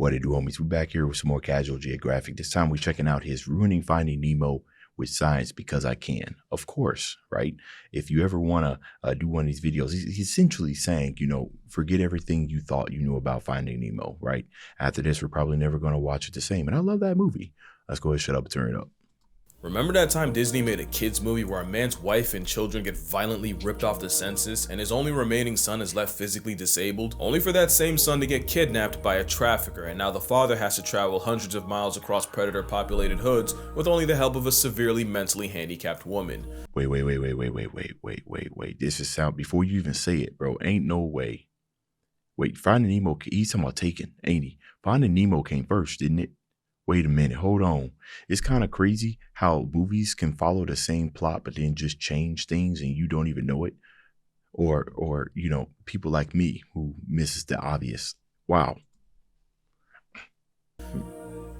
What it do, homies? We back here with some more casual Geographic. This time we're checking out his ruining Finding Nemo with science because I can. Of course, right? If you ever want to do one of these videos, he's essentially saying, forget everything you thought you knew about Finding Nemo, right? After this, we're probably never going to watch it the same. And I love that movie. Let's go ahead, shut up, and turn it up. Remember that time Disney made a kids movie where a man's wife and children get violently ripped off the census and his only remaining son is left physically disabled, only for that same son to get kidnapped by a trafficker, and now the father has to travel hundreds of miles across predator populated hoods with only the help of a severely mentally handicapped woman. Wait. This is sound before you even say it, bro. Ain't no way. Wait, Finding Nemo, he's talking about Taken, ain't he? Finding Nemo came first, didn't it? Wait a minute, hold on. It's kind of crazy how movies can follow the same plot, but then just change things and you don't even know it. Or people like me who misses the obvious. Wow.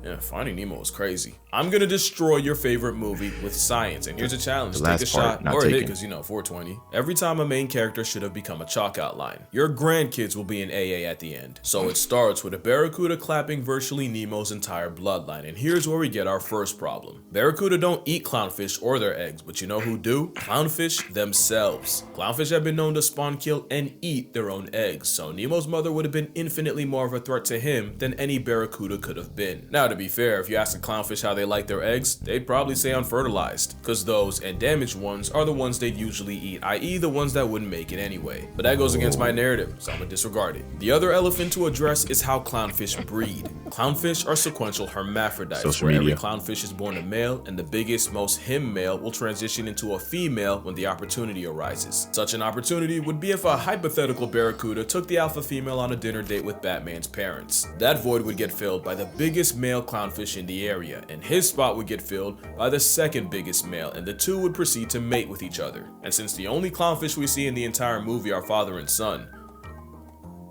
Yeah, Finding Nemo is crazy. I'm gonna destroy your favorite movie with science, and here's a challenge. Take a shot or a hit, because 420. Every time a main character should have become a chalk outline. Your grandkids will be an AA at the end. So it starts with a barracuda clapping virtually Nemo's entire bloodline, and here's where we get our first problem. Barracuda don't eat clownfish or their eggs, but you know who do? Clownfish themselves. Clownfish have been known to spawn, kill, and eat their own eggs, so Nemo's mother would have been infinitely more of a threat to him than any barracuda could have been. Now, to be fair, if you ask the clownfish how they like their eggs, they'd probably say unfertilized, because those and damaged ones are the ones they'd usually eat, i.e. the ones that wouldn't make it anyway. But that goes against my narrative, so I'm gonna disregard it. The other elephant to address is how clownfish breed. Clownfish are sequential hermaphrodites, where every clownfish is born a male, and the biggest, most him male will transition into a female when the opportunity arises. Such an opportunity would be if a hypothetical barracuda took the alpha female on a dinner date with Batman's parents. That void would get filled by the biggest male clownfish in the area, and his spot would get filled by the second biggest male, and the two would proceed to mate with each other. And since the only clownfish we see in the entire movie are father and son,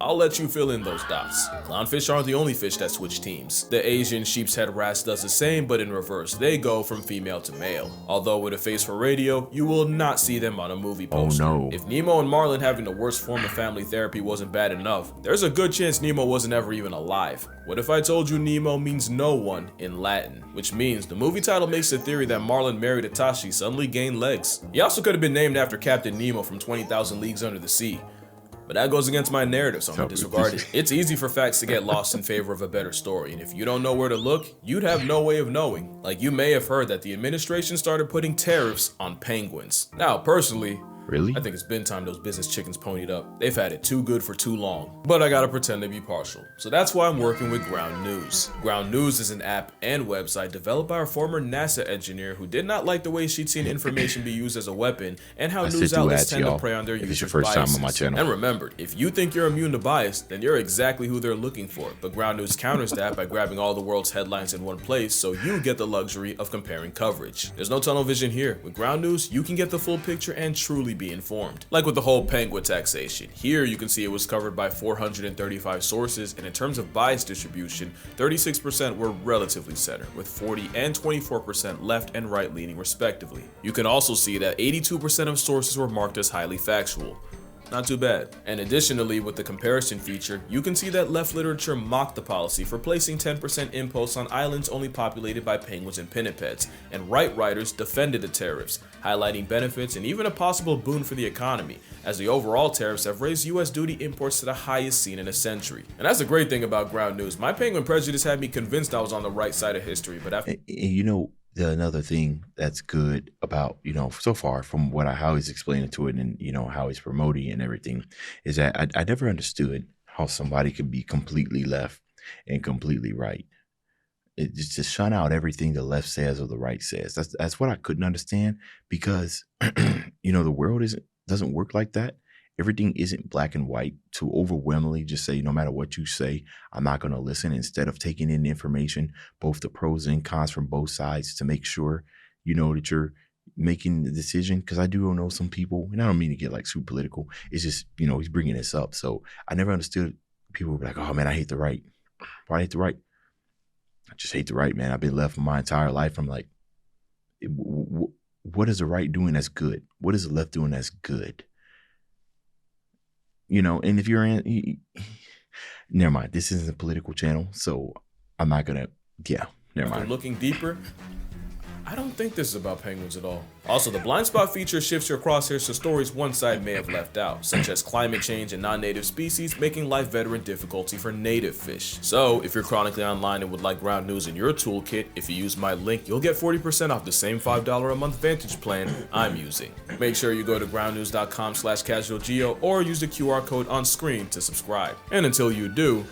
I'll let you fill in those dots. Clownfish aren't the only fish that switch teams. The Asian sheep's head wrasse does the same, but in reverse. They go from female to male. Although with a face for radio, you will not see them on a movie poster. Oh no. If Nemo and Marlin having the worst form of family therapy wasn't bad enough, there's a good chance Nemo wasn't ever even alive. What if I told you Nemo means no one in Latin? Which means the movie title makes the theory that Marlin married Itachi suddenly gained legs. He also could have been named after Captain Nemo from 20,000 Leagues Under the Sea. But that goes against my narrative, so I'm gonna disregard it. It's easy for facts to get lost in favor of a better story, and if you don't know where to look, you'd have no way of knowing. Like, you may have heard that the administration started putting tariffs on penguins. Now, personally, really? I think it's been time those business chickens ponied up. They've had it too good for too long. But I gotta pretend to be partial. So that's why I'm working with Ground News. Ground News is an app and website developed by a former NASA engineer who did not like the way she'd seen information be used as a weapon and how news outlets tend to prey on their users' biases. And remember, if you think you're immune to bias, then you're exactly who they're looking for. But Ground News counters that by grabbing all the world's headlines in one place, so you get the luxury of comparing coverage. There's no tunnel vision here. With Ground News, you can get the full picture and truly be informed. Like with the whole penguin taxation. Here you can see it was covered by 435 sources, and in terms of bias distribution, 36% were relatively center, with 40 and 24% left and right leaning respectively. You can also see that 82% of sources were marked as highly factual. Not too bad. And additionally, with the comparison feature, you can see that left literature mocked the policy for placing 10% imposts on islands only populated by penguins and pinnipeds, and right writers defended the tariffs, highlighting benefits and even a possible boon for the economy, as the overall tariffs have raised US duty imports to the highest seen in a century. And that's the great thing about Ground News. My penguin prejudice had me convinced I was on the right side of history, but after— another thing that's good about, so far from how he's explaining to it and, how he's promoting and everything is that I never understood how somebody could be completely left and completely right. It just to shun out everything the left says or the right says. That's what I couldn't understand because, the world doesn't work like that. Everything isn't black and white to overwhelmingly just say, no matter what you say, I'm not going to listen, instead of taking in information, both the pros and cons from both sides to make sure, that you're making the decision. Because I do know some people, and I don't mean to get like super political. It's just, he's bringing this up. So I never understood people would be like, oh man, I hate the right. Why I hate the right? I just hate the right, man. I've been left for my entire life. I'm like, what is the right doing that's good? What is the left doing that's good? And if you're in, Never mind. This isn't a political channel, so I'm not gonna. Yeah, never mind. Looking deeper, I don't think this is about penguins at all. Also, the blind spot feature shifts your crosshairs to stories one side may have left out, such as climate change and non-native species making life veteran difficulty for native fish. So, if you're chronically online and would like ground news in your toolkit, if you use my link, you'll get 40% off the same $5 a month Vantage plan I'm using. Make sure you go to groundnews.com/casualgeo or use the QR code on screen to subscribe. And until you do,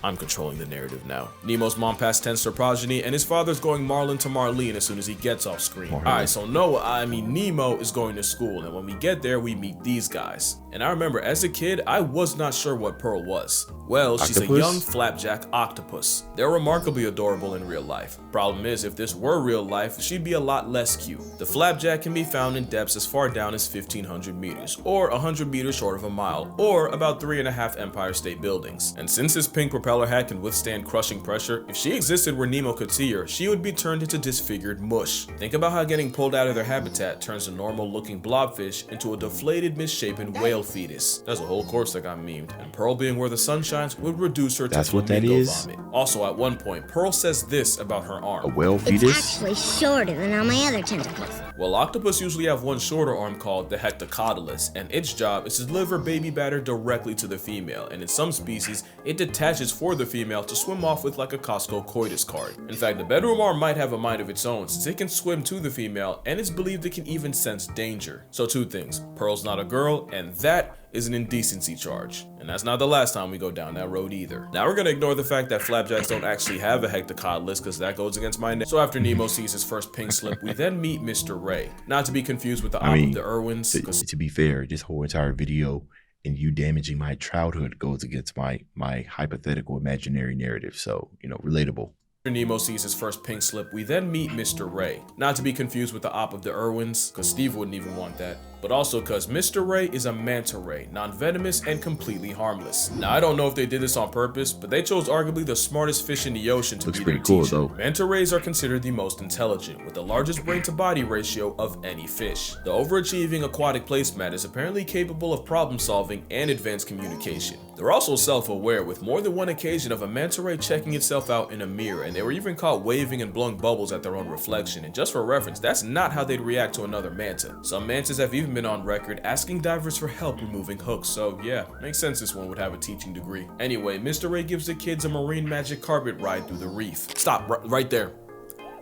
I'm controlling the narrative now. Nemo's mom passed tense her progeny, and his father's going Marlin to Marlene as soon as he gets off screen. Alright, so Nemo is going to school, and when we get there, we meet these guys. And I remember as a kid, I was not sure what Pearl was. Well, she's a young flapjack octopus. They're remarkably adorable in real life. Problem is, if this were real life, she'd be a lot less cute. The flapjack can be found in depths as far down as 1,500 meters, or 100 meters short of a mile, or about 3.5 Empire State Buildings. And since this pink propeller hat can withstand crushing pressure, if she existed where Nemo could see her, she would be turned into disfigured mush. Think about how getting pulled out of their habitat turns a normal looking blobfish into a deflated, misshapen whale fetus. There's a whole course that got memed, and Pearl being where the sun shines would reduce her to flamingo vomit. Also, at one point, Pearl says this about her arm. A whale fetus? It's actually shorter than all my other tentacles. Well, octopus usually have one shorter arm called the hectocotylus, and its job is to deliver baby batter directly to the female, and in some species, it detaches for the female to swim off with like a Costco coitus card. In fact, the bedroom arm might have a mind of its own, since it can swim to the female, and it's believed it can even sense danger. So two things, Pearl's not a girl, and that is an indecency charge. And that's not the last time we go down that road either. Now we're gonna ignore the fact that flapjacks don't actually have a hectocotylus, because that goes against my name. So after Nemo sees his first pink slip, we then meet Mr. Ray. Not to be confused with the op of the Irwins. To be fair, this whole entire video and you damaging my childhood goes against my hypothetical imaginary narrative. So, relatable. After Nemo sees his first pink slip, we then meet Mr. Ray. Not to be confused with the op of the Irwins, because Steve wouldn't even want that. But also because Mr. Ray is a manta ray, non-venomous and completely harmless. Now I don't know if they did this on purpose, but they chose arguably the smartest fish in the ocean to be their teacher. Though. Manta rays are considered the most intelligent, with the largest brain-to-body ratio of any fish. The overachieving aquatic placemat is apparently capable of problem solving and advanced communication. They're also self-aware, with more than one occasion of a manta ray checking itself out in a mirror, and they were even caught waving and blowing bubbles at their own reflection. And just for reference, that's not how they'd react to another manta. Some mantas have even been on record asking divers for help removing hooks, so yeah, makes sense this one would have a teaching degree. Anyway, Mr. Ray gives the kids a marine magic carpet ride through the reef. Stop, right there.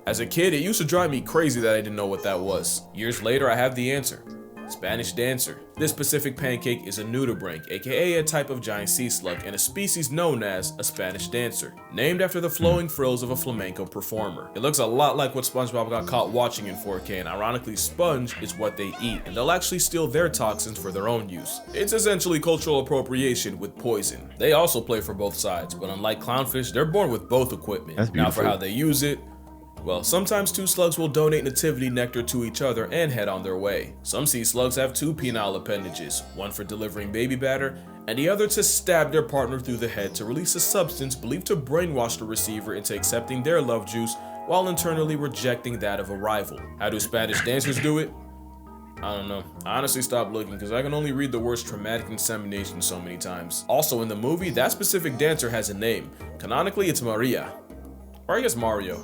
As a kid, it used to drive me crazy that I didn't know what that was. Years later, I have the answer. Spanish dancer. This Pacific pancake is a nudibranch, aka a type of giant sea slug, and a species known as a Spanish dancer, named after the flowing frills of a flamenco performer. It looks a lot like what SpongeBob got caught watching in 4K, and ironically, sponge is what they eat, and they'll actually steal their toxins for their own use. It's essentially cultural appropriation with poison. They also play for both sides, but unlike clownfish, they're born with both equipment. Now for how they use it, well, sometimes two slugs will donate nativity nectar to each other and head on their way. Some sea slugs have two penile appendages, one for delivering baby batter, and the other to stab their partner through the head to release a substance believed to brainwash the receiver into accepting their love juice while internally rejecting that of a rival. How do Spanish dancers do it? I don't know. I honestly stopped looking because I can only read the words traumatic insemination so many times. Also in the movie, that specific dancer has a name. Canonically, it's Maria. Or I guess Mario.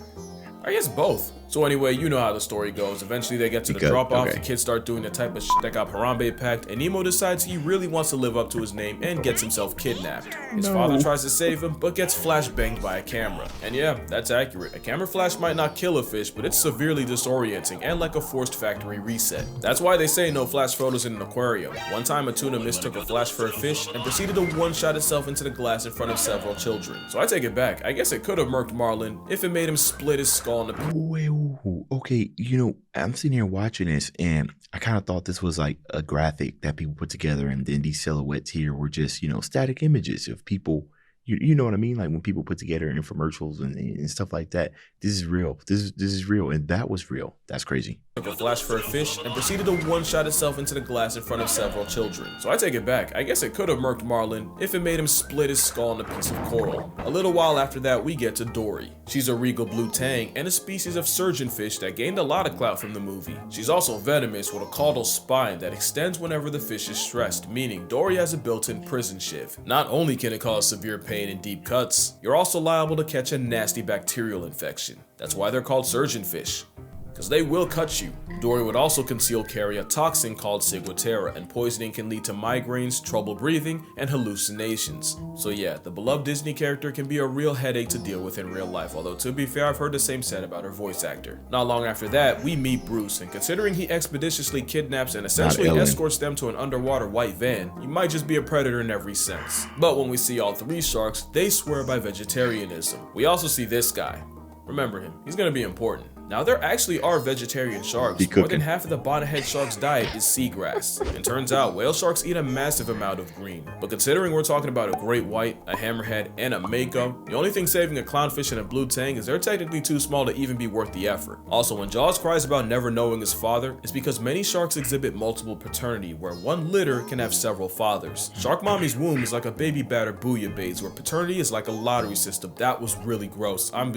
I guess both. So anyway, you know how the story goes. Eventually they get to the drop-off, the kids start doing the type of shit that got Harambe packed, and Nemo decides he really wants to live up to his name and gets himself kidnapped. His father tries to save him, but gets flashbanged by a camera. And yeah, that's accurate. A camera flash might not kill a fish, but it's severely disorienting and like a forced factory reset. That's why they say no flash photos in an aquarium. One time a tuna mistook a flash for a fish and proceeded to one-shot itself into the glass in front of several children. So I take it back. I guess it could have murked Marlin if it made him split his skull in the Okay, I'm sitting here watching this and I kind of thought this was like a graphic that people put together, and then these silhouettes here were just, static images of people, you know what I mean? Like when people put together infomercials and stuff like that. This is real. This is real, and that was real. That's crazy. took a flash for a fish and proceeded to one-shot itself into the glass in front of several children. So I take it back, I guess it could have murked Marlin if it made him split his skull on a piece of coral. A little while after that, we get to Dory. She's a regal blue tang and a species of surgeonfish that gained a lot of clout from the movie. She's also venomous with a caudal spine that extends whenever the fish is stressed, meaning Dory has a built-in prison shiv. Not only can it cause severe pain and deep cuts, you're also liable to catch a nasty bacterial infection. That's why they're called surgeonfish, because they will cut you. Dory would also conceal carry a toxin called ciguatera, and poisoning can lead to migraines, trouble breathing, and hallucinations. So yeah, the beloved Disney character can be a real headache to deal with in real life, although to be fair, I've heard the same said about her voice actor. Not long after that, we meet Bruce, and considering he expeditiously kidnaps and essentially escorts them to an underwater white van, he might just be a predator in every sense. But when we see all three sharks, they swear by vegetarianism. We also see this guy. Remember him, he's gonna be important. Now there actually are vegetarian sharks. More than half of the bonnethead shark's diet is seagrass. And turns out whale sharks eat a massive amount of green. But considering we're talking about a great white, a hammerhead, and a mako, the only thing saving a clownfish and a blue tang is they're technically too small to even be worth the effort. Also, when Jaws cries about never knowing his father, it's because many sharks exhibit multiple paternity, where one litter can have several fathers. Shark Mommy's womb is like a baby batter bouillabaisse, where paternity is like a lottery system. That was really gross. I'm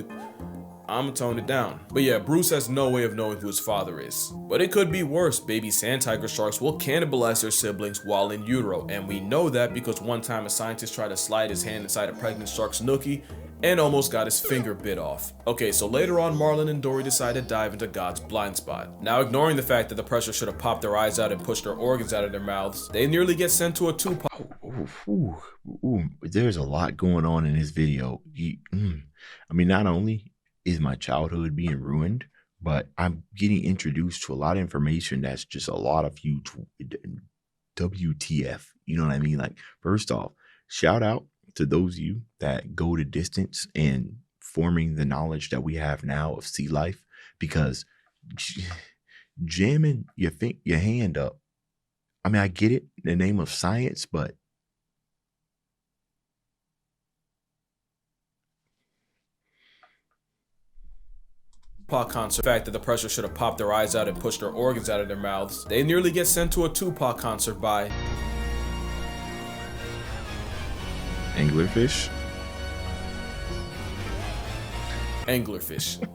gonna tone it down. But yeah, Bruce has no way of knowing who his father is. But it could be worse. Baby sand tiger sharks will cannibalize their siblings while in utero, and we know that because one time a scientist tried to slide his hand inside a pregnant shark's nookie and almost got his finger bit off. Okay, so later on, Marlin and Dory decide to dive into God's blind spot. Now, ignoring the fact that the pressure should have popped their eyes out and pushed their organs out of their mouths, they nearly get sent to a two-part. There's a lot going on in this video. I mean, not only is my childhood being ruined, but I'm getting introduced to a lot of information that's just a lot of huge WTF. You know what I mean? Like, first off, shout out to those of you that go the distance in forming the knowledge that we have now of sea life, because jamming your hand up, I mean, I get it in the name of science, but concert. The fact that the pressure should have popped their eyes out and pushed their organs out of their mouths, they nearly get sent to a Tupac concert by anglerfish.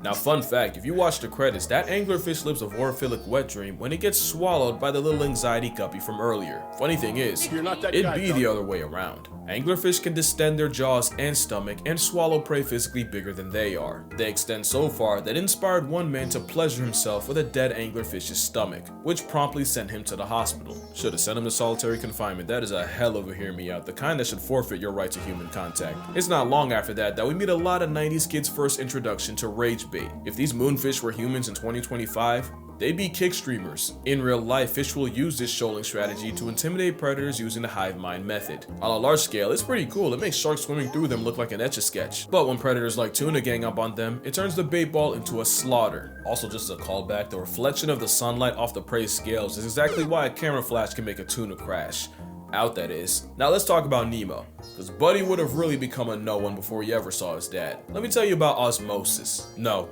Now, fun fact, if you watch the credits, that anglerfish lives a vorophilic wet dream when it gets swallowed by the little anxiety guppy from earlier. Funny thing is, it'd be the other way around. Anglerfish can distend their jaws and stomach and swallow prey physically bigger than they are. They extend so far that it inspired one man to pleasure himself with a dead anglerfish's stomach, which promptly sent him to the hospital. Should have sent him to solitary confinement. That is a hell of a hear me out, the kind that should forfeit your right to human contact. It's not long after that we meet a lot of 90s kids' first introduction to rage bait. If these moonfish were humans in 2025, they'd be kick streamers. In real life, fish will use this shoaling strategy to intimidate predators using the hive mind method. On a large scale, it's pretty cool. It makes sharks swimming through them look like an Etch-a-Sketch. But when predators like tuna gang up on them, it turns the bait ball into a slaughter. Also, just a callback, the reflection of the sunlight off the prey's scales is exactly why a camera flash can make a tuna crash. Out, that is. Now let's talk about Nemo, because Buddy would have really become a no one before he ever saw his dad. Let me tell you about osmosis. No.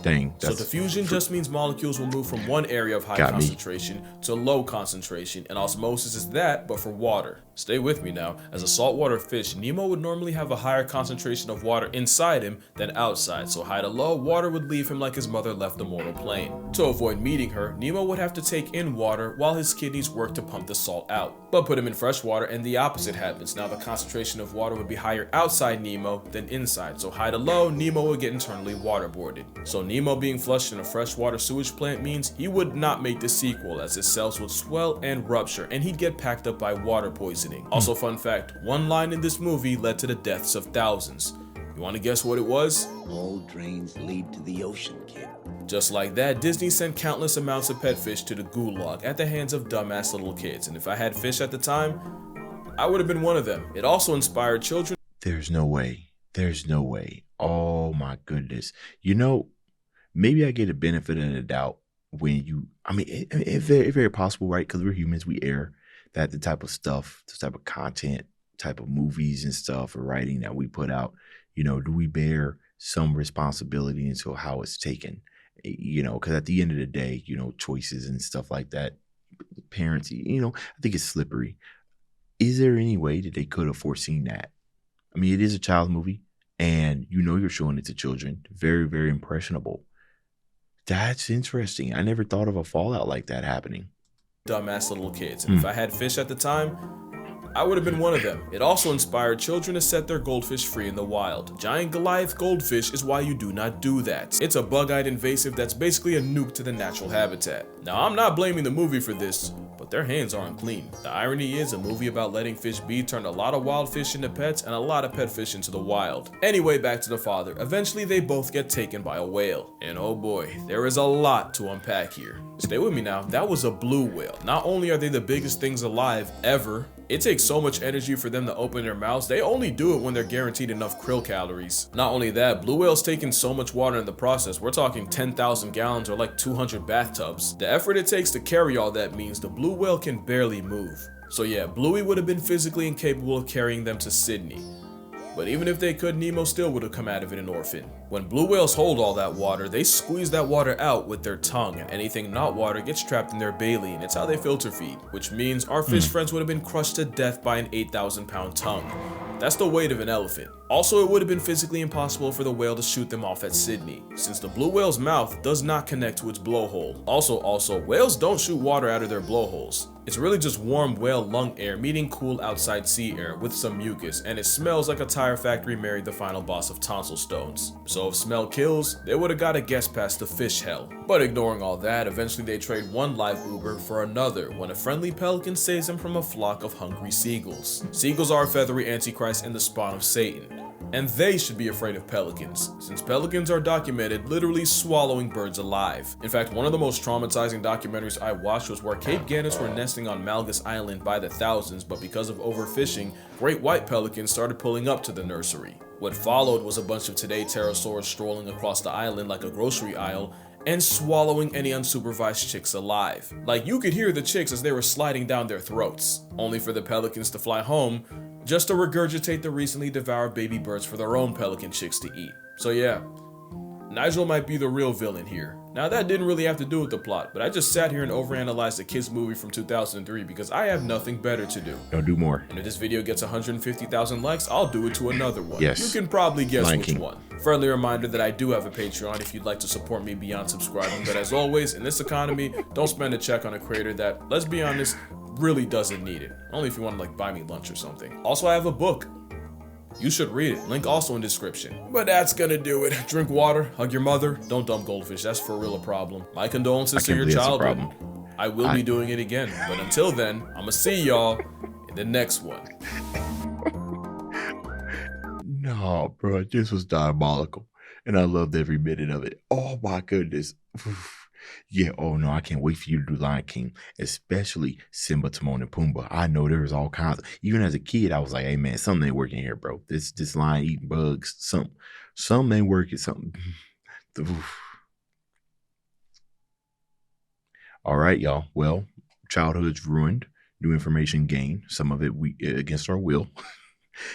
Dang. So diffusion just means molecules will move from one area of high concentration to low concentration, and osmosis is that, but for water. Stay with me now. As a saltwater fish, Nemo would normally have a higher concentration of water inside him than outside, so high to low, water would leave him like his mother left the mortal plane. To avoid meeting her, Nemo would have to take in water while his kidneys work to pump the salt out. But put him in fresh water and the opposite happens. Now the concentration of water would be higher outside Nemo than inside, so high to low, Nemo would get internally waterboarded. So Nemo being flushed in a freshwater sewage plant means he would not make the sequel, as his cells would swell and rupture and he'd get packed up by water poisoning. Also, fun fact, one line in this movie led to the deaths of thousands. You want to guess what it was? All drains lead to the ocean, kid. Just like that, Disney sent countless amounts of pet fish to the gulag at the hands of dumbass little kids, and if I had fish at the time, I would have been one of them. It also inspired children. There's no way. There's no way. Oh my goodness. You know, maybe I get a benefit of the doubt when you, I mean, it's very possible, right? Because we're humans, we err. That the type of stuff, the type of content, type of movies and stuff or writing that we put out, you know, do we bear some responsibility into how it's taken? You know, because at the end of the day, you know, choices and stuff like that, parents, you know, I think it's slippery. Is there any way that they could have foreseen that? I mean, it is a child movie, and you know you're showing it to children, very, very impressionable. That's interesting. I never thought of a fallout like that happening. Dumbass little kids. And if I had fish at the time, I would have been one of them. It also inspired children to set their goldfish free in the wild. Giant Goliath goldfish is why you do not do that. It's a bug-eyed invasive that's basically a nuke to the natural habitat. Now, I'm not blaming the movie for this, but their hands aren't clean. The irony is, a movie about letting fish be turned a lot of wild fish into pets and a lot of pet fish into the wild. Anyway, back to the father. Eventually, they both get taken by a whale. And oh boy, there is a lot to unpack here. Stay with me now. That was a blue whale. Not only are they the biggest things alive ever, it takes so much energy for them to open their mouths. They only do it when they're guaranteed enough krill calories. Not only that, blue whales taking so much water in the process. We're talking 10,000 gallons or like 200 bathtubs. The effort it takes to carry all that means the blue whale can barely move. So yeah, Bluey would have been physically incapable of carrying them to Sydney. But even if they could, Nemo still would have come out of it an orphan. When blue whales hold all that water, they squeeze that water out with their tongue, and anything not water gets trapped in their baleen. It's how they filter feed, which means our fish friends would have been crushed to death by an 8,000-pound tongue. That's the weight of an elephant. Also, it would have been physically impossible for the whale to shoot them off at Sydney, since the blue whale's mouth does not connect to its blowhole. Also, whales don't shoot water out of their blowholes. It's really just warm whale lung air meeting cool outside sea air with some mucus, and it smells like a tire factory married the final boss of tonsil stones. So if smell kills, they would have got a guess past the fish hell. But ignoring all that, eventually they trade one live Uber for another when a friendly pelican saves them from a flock of hungry seagulls. Seagulls are a feathery antichrist and the spawn of Satan. And they should be afraid of pelicans, since pelicans are documented literally swallowing birds alive. In fact, one of the most traumatizing documentaries I watched was where Cape gannets were nesting on Malgus Island by the thousands, but because of overfishing, great white pelicans started pulling up to the nursery. What followed was a bunch of today pterosaurs strolling across the island like a grocery aisle and swallowing any unsupervised chicks alive. Like, you could hear the chicks as they were sliding down their throats, only for the pelicans to fly home just to regurgitate the recently devoured baby birds for their own pelican chicks to eat. So yeah, Nigel might be the real villain here. Now that didn't really have to do with the plot, but I just sat here and overanalyzed a kids movie from 2003 because I have nothing better to do. Don't do more. And if this video gets 150,000 likes, I'll do it to another one. Yes. You can probably guess Lion which King. one. Friendly reminder that I do have a Patreon if you'd like to support me beyond subscribing, but as always, in this economy, don't spend a check on a creator that, let's be honest, really doesn't need it. Only if you want to like buy me lunch or something. Also, I have a book. You should read it. Link also in description. But that's gonna do it. Drink water, hug your mother, don't dump goldfish. That's for real a problem. My condolences to your childhood. I will be doing it again. But until then, I'ma see y'all in the next one. No, bro, this was diabolical. And I loved every minute of it. Oh my goodness. Yeah, oh no, I can't wait for you to do Lion King, especially Simba, Timon, and Pumbaa. I know there was all kinds even as a kid, I was like, hey man, something ain't working here, bro. This lion eating bugs, something ain't working, something. All right, y'all. Well, childhood's ruined, new information gained, some of it we against our will.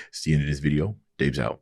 It's the end of this video. Dave's out.